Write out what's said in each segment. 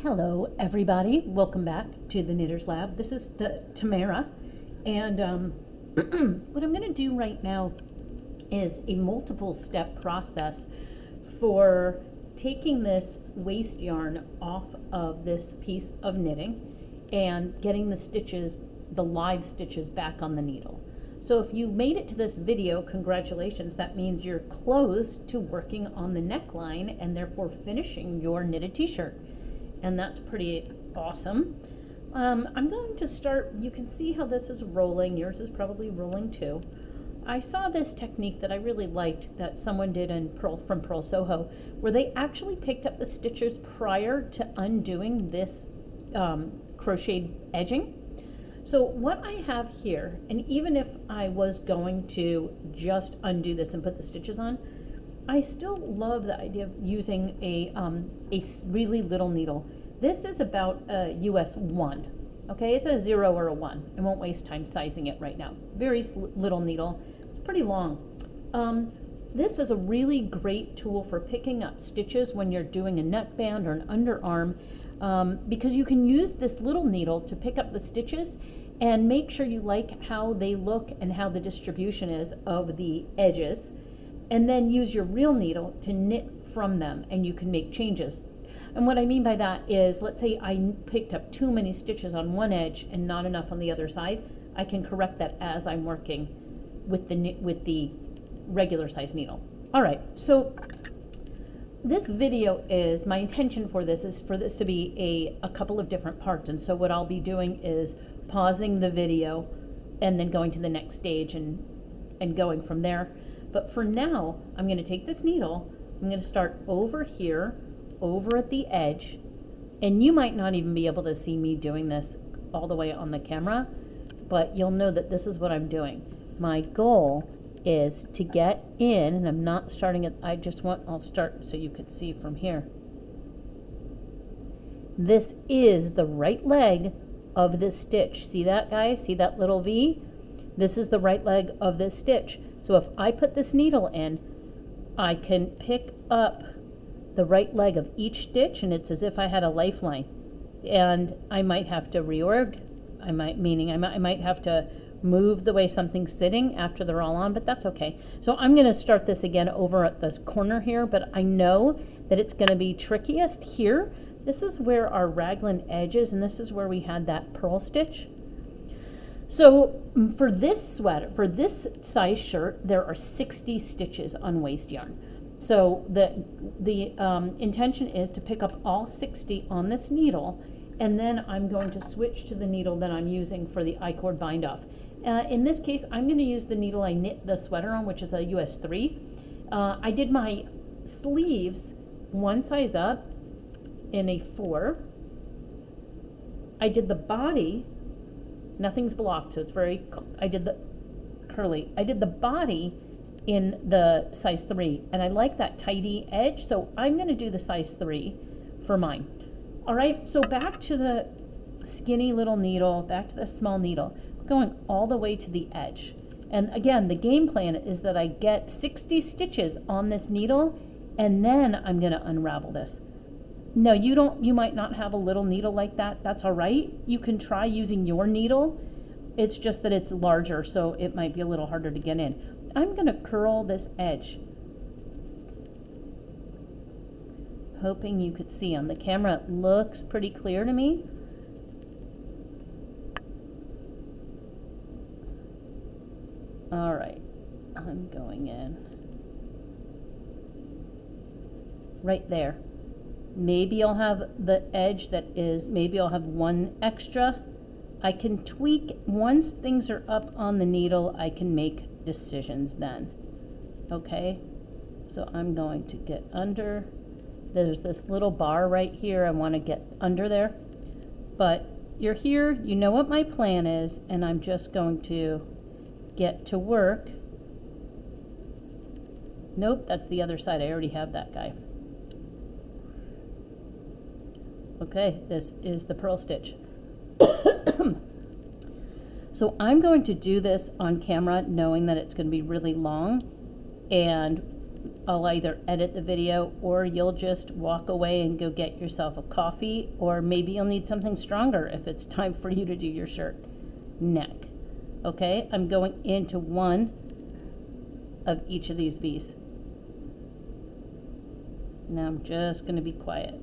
Hello everybody, welcome back to the Knitter's Lab. This is Tamara, and what I'm going to do right now is a multiple step process for taking this waste yarn off of this piece of knitting and getting the stitches, the live stitches, back on the needle. So if you made it to this video, congratulations. That means you're close to working on the neckline and therefore finishing your knitted t-shirt. And that's pretty awesome. I'm going to start, you can see how this is rolling. Yours is probably rolling too. I saw this technique that I really liked that someone did from Purl Soho, where they actually picked up the stitches prior to undoing this crocheted edging. So what I have here, and even if I was going to just undo this and put the stitches on, I still love the idea of using a really little needle. This is about a US 1, okay? It's a 0 or a 1. I won't waste time sizing it right now. Very little needle. It's pretty long. This is a really great tool for picking up stitches when you're doing a neckband or an underarm, because you can use this little needle to pick up the stitches and make sure you like how they look and how the distribution is of the edges, and then use your real needle to knit from them, and you can make changes. And what I mean by that is, let's say I picked up too many stitches on one edge and not enough on the other side, I can correct that as I'm working with the regular size needle. All right, so this video is, my intention for this is for this to be a couple of different parts, and so what I'll be doing is pausing the video and then going to the next stage and going from there. But for now, I'm going to take this needle, I'm going to start over here, over at the edge, and you might not even be able to see me doing this all the way on the camera, but you'll know that this is what I'm doing. My goal is to get in, and I'm not starting at, I'll start so you could see from here. This is the right leg of this stitch. See that, guys? See that little V? This is the right leg of this stitch. So if I put this needle in, I can pick up the right leg of each stitch, and it's as if I had a lifeline. And I might have to reorg, I might have to move the way something's sitting after they're all on, but that's okay. So I'm going to start this again over at this corner here, but I know that it's going to be trickiest here. This is where our raglan edge is, and this is where we had that purl stitch. So for this sweater, for this size shirt, there are 60 stitches on waste yarn. So the intention is to pick up all 60 on this needle, and then I'm going to switch to the needle that I'm using for the I-cord bind off. In this case, I'm going to use the needle I knit the sweater on, which is a US 3. I did my sleeves one size up in a 4. I did the body, nothing's blocked, so it's very, I did the curly. I did the body in the size 3, and I like that tidy edge, so I'm going to do the size 3 for mine. All right, so back to the skinny little needle, back to the small needle, going all the way to the edge. And again, the game plan is that I get 60 stitches on this needle, and then I'm going to unravel this. No, you might not have a little needle like that. That's all right. You can try using your needle. It's just that it's larger, so it might be a little harder to get in. I'm going to curl this edge, hoping you could see. On the camera it looks pretty clear to me. All right, I'm going in right there. Maybe I'll have the edge that is, maybe I'll have one extra. I can tweak once things are up on the needle. I can make decisions then. Okay, so I'm going to get under. There's this little bar right here. I want to get under there, but you're here, you know what my plan is, and I'm just going to get to work. Nope, that's the other side. I already have that guy. Okay, this is the purl stitch. So I'm going to do this on camera knowing that it's going to be really long, and I'll either edit the video, or you'll just walk away and go get yourself a coffee, or maybe you'll need something stronger if it's time for you to do your shirt neck. Okay, I'm going into one of each of these V's. Now I'm just going to be quiet.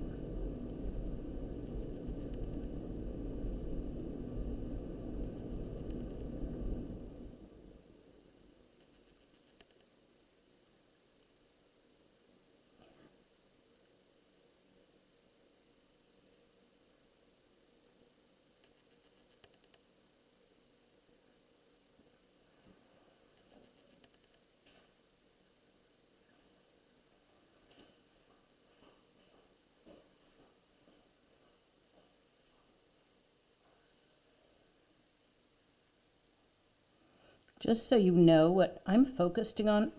Just so you know, what I'm focusing on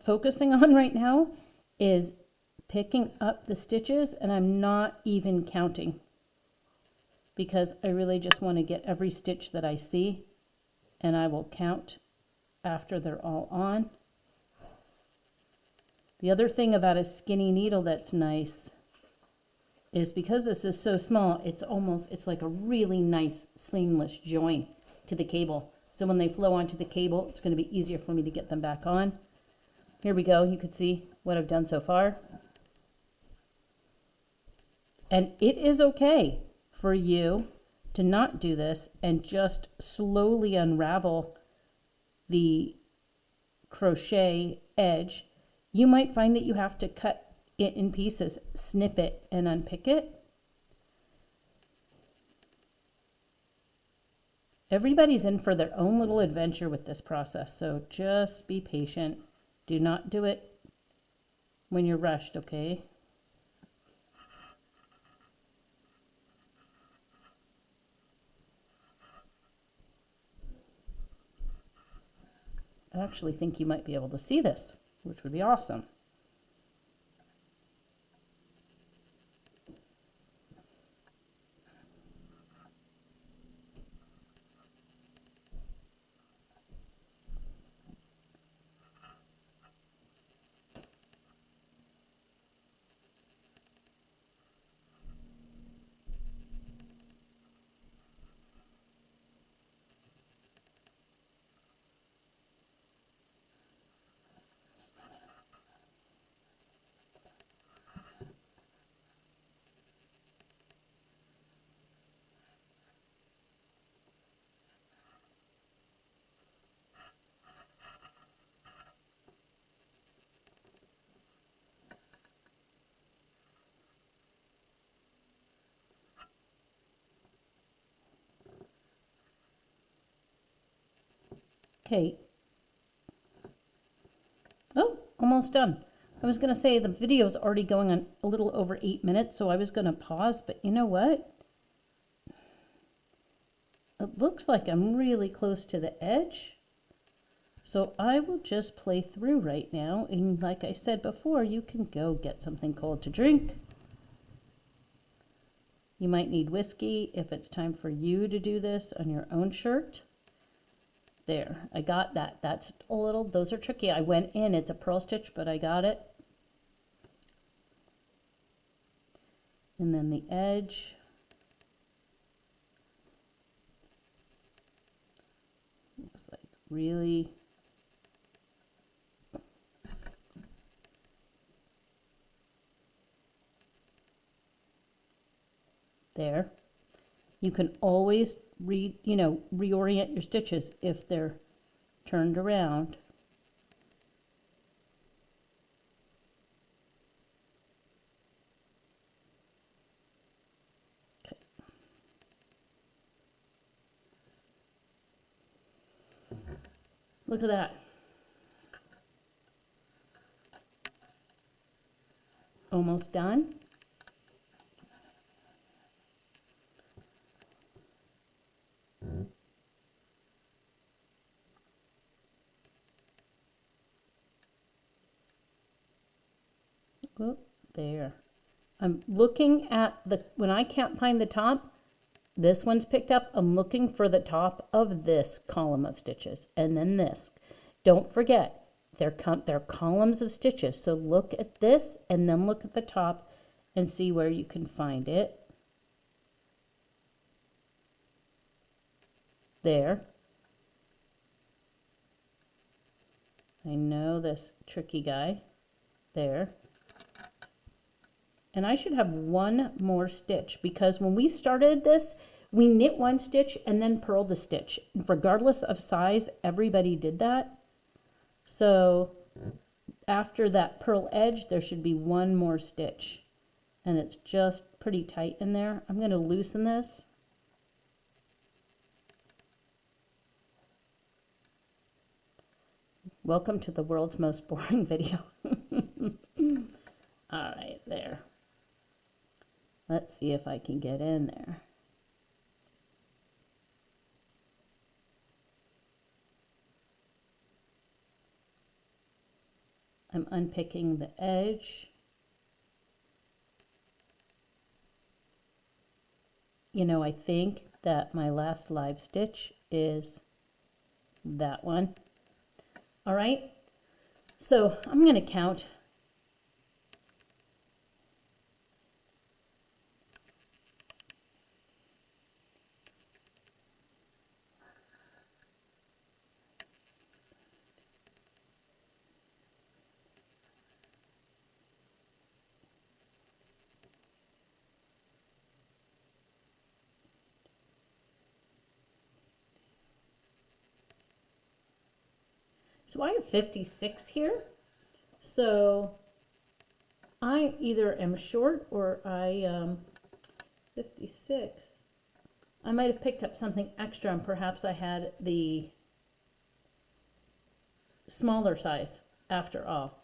right now is picking up the stitches, and I'm not even counting, because I really just want to get every stitch that I see, and I will count after they're all on. The other thing about a skinny needle that's nice is because this is so small, it's like a really nice seamless join to the cable. So when they flow onto the cable, it's going to be easier for me to get them back on. Here we go. You can see what I've done so far. And it is okay for you to not do this and just slowly unravel the crochet edge. You might find that you have to cut it in pieces, snip it, and unpick it. Everybody's in for their own little adventure with this process, so just be patient. Do not do it when you're rushed, okay? I actually think you might be able to see this, which would be awesome. Okay. Oh, almost done. I was going to say the video is already going on a little over 8 minutes, so I was going to pause, but you know what? It looks like I'm really close to the edge. So I will just play through right now, and like I said before, you can go get something cold to drink. You might need whiskey if it's time for you to do this on your own shirt. There, I got that. That's a little, those are tricky. I went in, it's a purl stitch, but I got it. And then the edge. Looks like really. There. You can always reorient your stitches if they're turned around. Okay. Look at that. Almost done. Oh, there. I'm looking at when I can't find the top, this one's picked up. I'm looking for the top of this column of stitches, and then this. Don't forget, They're columns of stitches. So look at this and then look at the top and see where you can find it. There. I know this tricky guy. There. And I should have one more stitch because when we started this, we knit one stitch and then purled a stitch. Regardless of size, everybody did that. So after that purl edge, there should be one more stitch. And it's just pretty tight in there. I'm going to loosen this. Welcome to the world's most boring video. All right, there. Let's see if I can get in there. I'm unpicking the edge. You know, I think that my last live stitch is that one. All right, so I'm going to count. So I have 56 here. So I either am short or I 56. I might have picked up something extra and perhaps I had the smaller size after all.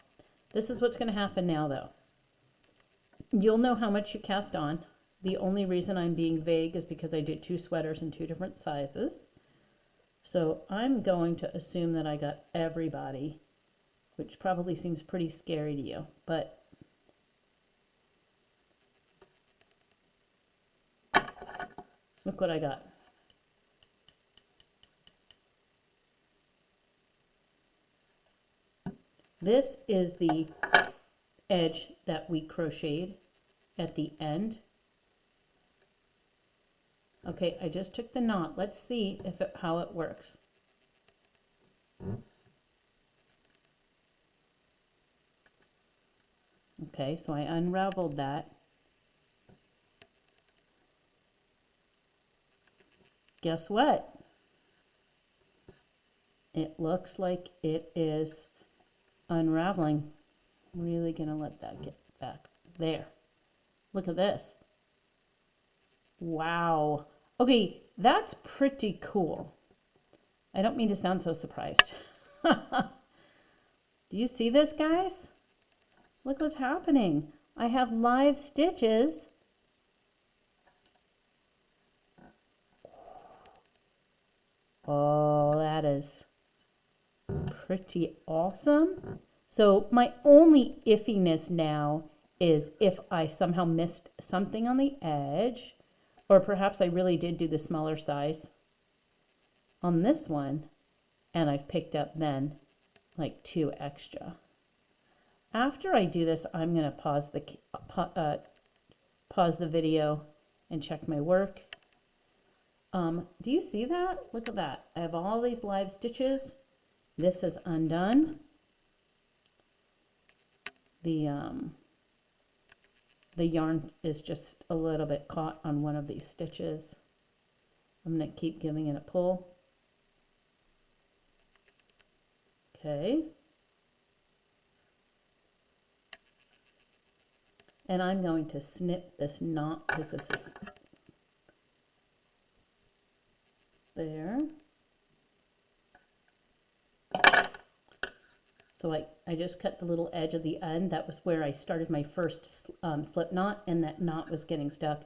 This is what's going to happen now though. You'll know how much you cast on. The only reason I'm being vague is because I did 2 sweaters in 2 different sizes. So I'm going to assume that I got everybody, which probably seems pretty scary to you, but look what I got. This is the edge that we crocheted at the end. Okay, I just took the knot. Let's see if how it works. Okay, so I unraveled that. Guess what? It looks like it is unraveling. Really gonna let that get back there. Look at this. Wow. Okay, that's pretty cool. I don't mean to sound so surprised. Do you see this, guys? Look what's happening. I have live stitches. Oh, that is pretty awesome. So my only iffiness now is if I somehow missed something on the edge, or perhaps I really did do the smaller size on this one, and I've picked up then like 2 extra. After I do this, I'm going to pause the video and check my work. Do you see that? Look at that. I have all these live stitches. This is undone. The yarn is just a little bit caught on one of these stitches. I'm going to keep giving it a pull. Okay. And I'm going to snip this knot because this is there. So I just cut the little edge of the end. That was where I started my first slip knot, and that knot was getting stuck.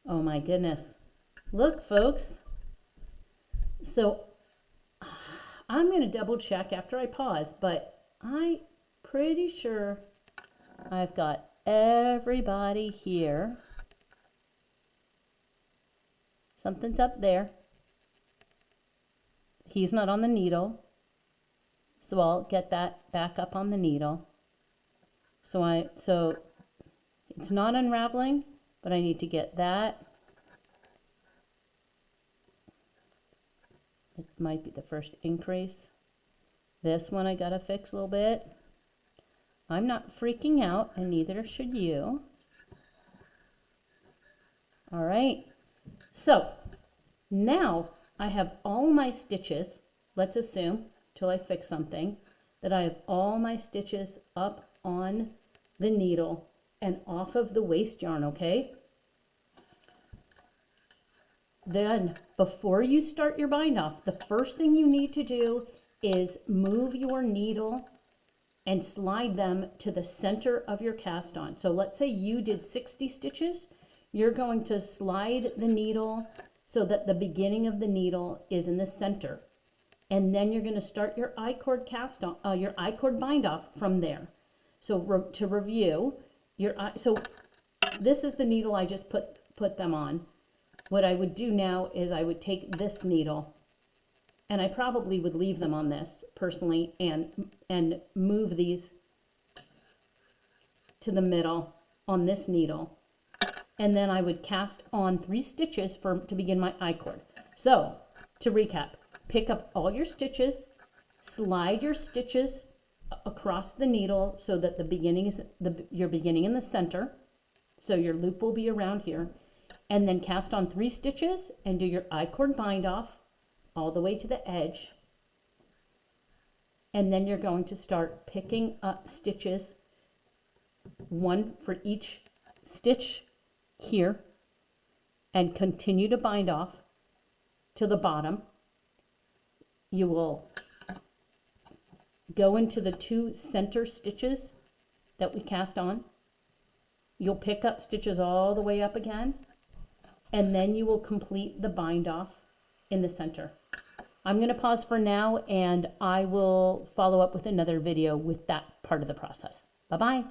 Oh my goodness. Look, folks. So I'm going to double check after I pause, but I'm pretty sure I've got everybody here. Something's up there. He's not on the needle, so I'll get that back up on the needle. So it's not unraveling, but I need to get that. It might be the first increase. This one I gotta fix a little bit. I'm not freaking out, and neither should you. All right, so now I have all my stitches. Let's assume, till I fix something, that I have all my stitches up on the needle and off of the waste yarn, okay? Then, before you start your bind off, the first thing you need to do is move your needle and slide them to the center of your cast on. So let's say you did 60 stitches. You're going to slide the needle so that the beginning of the needle is in the center. And then you're going to start your I-cord cast on, your I-cord bind off from there. So to review, so this is the needle I just put them on. What I would do now is I would take this needle, and I probably would leave them on this personally, and move these to the middle on this needle. And then I would cast on 3 stitches to begin my I-cord. So to recap, pick up all your stitches, slide your stitches across the needle so that the beginning is you're beginning in the center. So your loop will be around here, and then cast on 3 stitches and do your I-cord bind off all the way to the edge. And then you're going to start picking up stitches, one for each stitch here, and continue to bind off to the bottom. You will go into the 2 center stitches that we cast on. You'll pick up stitches all the way up again, and then you will complete the bind off in the center. I'm going to pause for now, and I will follow up with another video with that part of the process. Bye-bye.